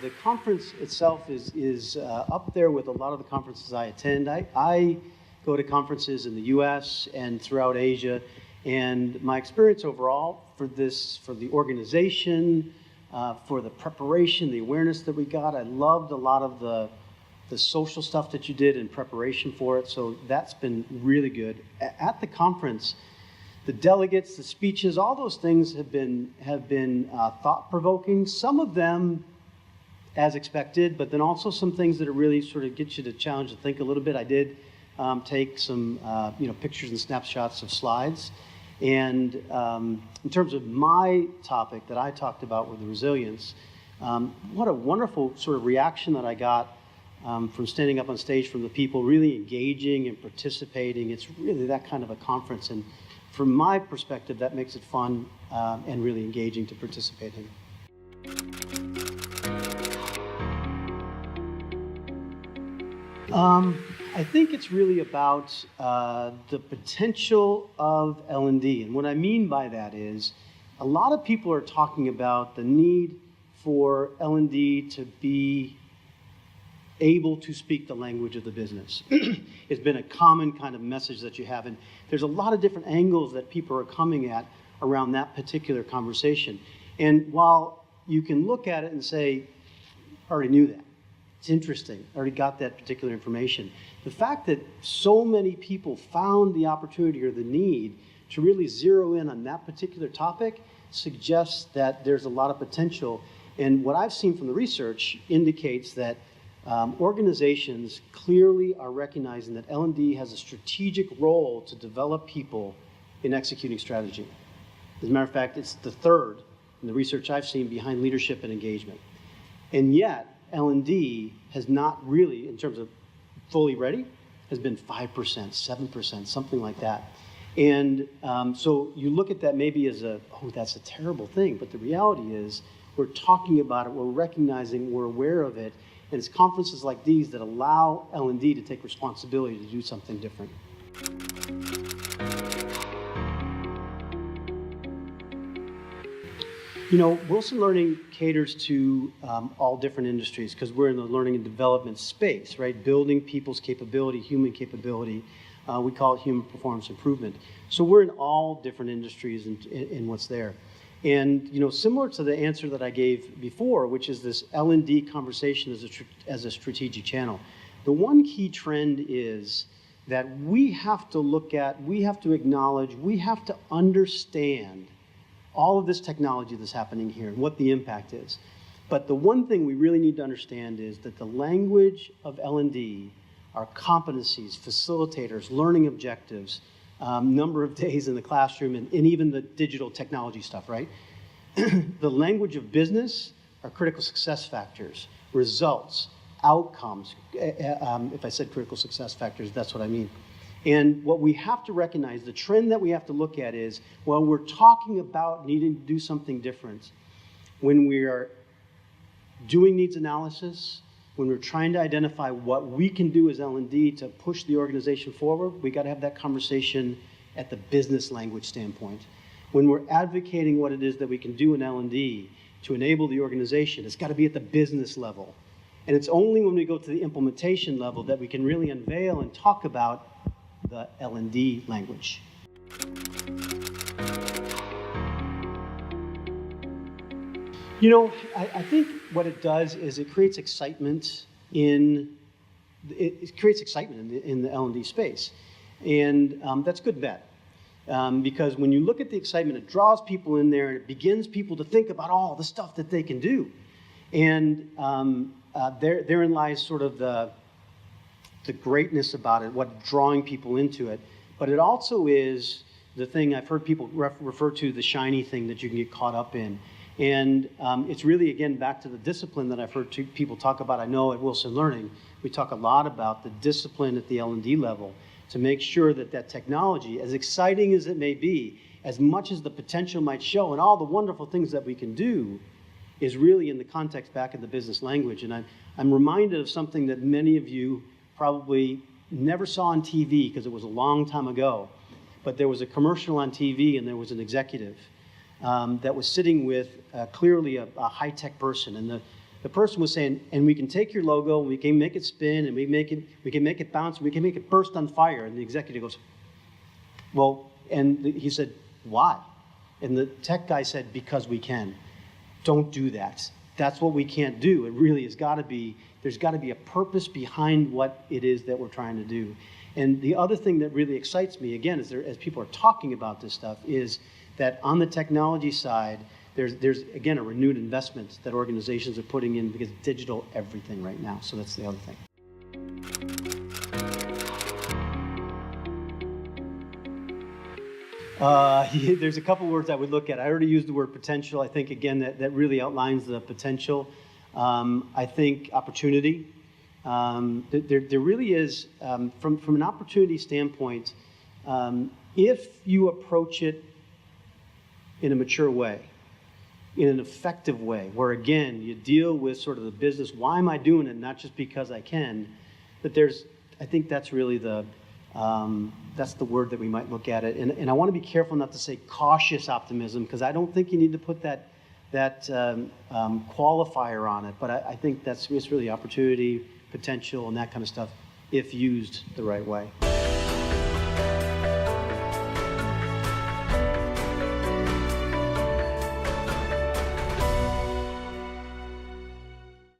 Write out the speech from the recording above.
the conference itself is up there with a lot of the conferences I attend. I go to conferences in the U.S. and throughout Asia, and my experience overall for the organization, for the preparation, the awareness that we got, I loved a lot of the social stuff that you did in preparation for it, so that's been really good. At the conference, the delegates, the speeches, all those things have been thought-provoking. Some of them as expected, but then also some things that are really sort of get you to challenge to think a little bit. I did take some pictures and snapshots of slides. And in terms of my topic that I talked about with the resilience, what a wonderful sort of reaction that I got from standing up on stage from the people, really engaging and participating. It's really that kind of a conference. And from my perspective, that makes it fun and really engaging to participate in. I think it's really about the potential of L&D. And what I mean by that is a lot of people are talking about the need for L&D to be able to speak the language of the business. It's been a common kind of message that you have. And there's a lot of different angles that people are coming at around that particular conversation. And while you can look at it and say, I already knew that. It's interesting. I already got that particular information. The fact that so many people found the opportunity or the need to really zero in on that particular topic suggests that there's a lot of potential. And what I've seen from the research indicates that organizations clearly are recognizing that L&D has a strategic role to develop people in executing strategy. As a matter of fact, it's the third in the research I've seen behind leadership and engagement. And yet, L&D has not really, in terms of fully ready, has been 5%, 7%, something like that. And so you look at that maybe as that's a terrible thing, but the reality is we're talking about it, we're recognizing, we're aware of it, and it's conferences like these that allow L&D to take responsibility to do something different. You know, Wilson Learning caters to all different industries because we're in the learning and development space, right? Building people's capability, human capability. We call it human performance improvement. So we're in all different industries in what's there. And, you know, similar to the answer that I gave before, which is this L&D conversation as a strategic channel, the one key trend is that we have to look at, we have to acknowledge, we have to understand all of this technology that's happening here and what the impact is. But the one thing we really need to understand is that the language of L&D, our competencies, facilitators, learning objectives, number of days in the classroom, and even the digital technology stuff, right? The language of business are critical success factors, results, outcomes. If I said critical success factors, that's what I mean. And what we have to recognize, the trend that we have to look at is, well, we're talking about needing to do something different. When we are doing needs analysis, when we're trying to identify what we can do as L&D to push the organization forward, we got to have that conversation at the business language standpoint. When we're advocating what it is that we can do in L&D to enable the organization, it's got to be at the business level. And it's only when we go to the implementation level that we can really unveil and talk about the L&D language. You know, I think what it does is it creates excitement in the L&D space, and that's a good bet because when you look at the excitement, it draws people in there and it begins people to think about all the stuff that they can do, and therein lies sort of the greatness about it, what drawing people into it. But it also is the thing I've heard people refer to, the shiny thing that you can get caught up in. And it's really, again, back to the discipline that I've heard people talk about. I know at Wilson Learning, we talk a lot about the discipline at the L&D level to make sure that that technology, as exciting as it may be, as much as the potential might show and all the wonderful things that we can do, is really in the context back in the business language. And I'm reminded of something that many of you probably never saw on TV because it was a long time ago. But there was a commercial on TV and there was an executive that was sitting with clearly a high-tech person. And the person was saying, and we can take your logo, and we can make it spin, and we can make it bounce, and we can make it burst on fire. And the executive goes, well, and he said, why? And the tech guy said, because we can. Don't do that. That's what we can't do. It really has got to be, there's got to be a purpose behind what it is that we're trying to do. And the other thing that really excites me, again, as people are talking about this stuff, is that on the technology side, there's again, a renewed investment that organizations are putting in because digital everything right now. So that's the other thing. There's a couple words I would look at. I already used the word potential. I think, again, that really outlines the potential. I think opportunity. There really is, from an opportunity standpoint, if you approach it in a mature way, in an effective way, where, again, you deal with sort of the business, why am I doing it, not just because I can, I think that's really that's the word that we might look at it. And I want to be careful not to say cautious optimism, because I don't think you need to put that qualifier on it. But I think it's really opportunity, potential, and that kind of stuff if used the right way.